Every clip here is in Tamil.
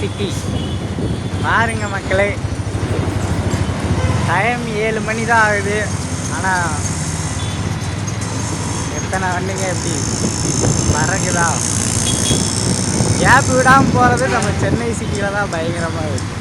சிட்டி பாருங்க மக்களே. டைம் 7 மணி தான் ஆகுது. ஆனால் எத்தனை வண்டிங்க எப்படி பறக்குதா. கேப் விடாமல் போகிறது நம்ம சென்னை சிட்டியில் தான் பயங்கரமாக இருக்குது.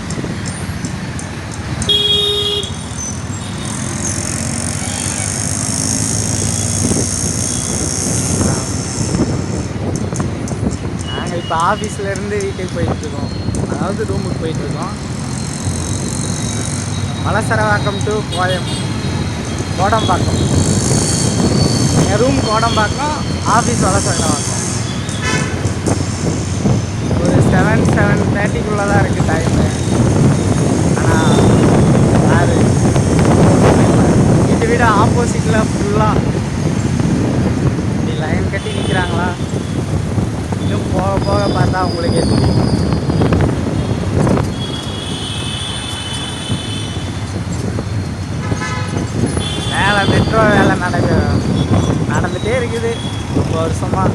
நாங்கள் இப்போ ஆஃபீஸ்லேருந்து வீட்டுக்கு போயிட்டுருக்கோம், அதாவது ரூமுக்கு போயிட்டுருக்கோம். Valasaravakkam to Kodambakkam. N room Kodambakkam, office Valasaravakkam. ஒரு 7:30 தான் இருக்குது டைமு. ஆனால் யார் வீட்டை விட ஆப்போசிட்டில் ஃபுல்லாக இப்படி லைன் கட்டி நிற்கிறாங்களா. இன்னும் போக போக பார்த்தா உங்களுக்கே தெரியும். வேலை மெட்ரோ வேலை நடந்துகிட்டே இருக்குது ரொம்ப வருஷமாக.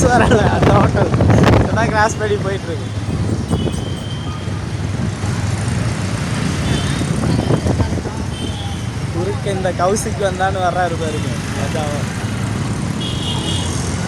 வரல அந்த ஹோட்டல் தான் கிராஸ் பண்ணி போயிட்டுருக்கு. குறுக்க இந்த கவுசிக்கு வந்தான்னு வர்றாரு பாருங்க.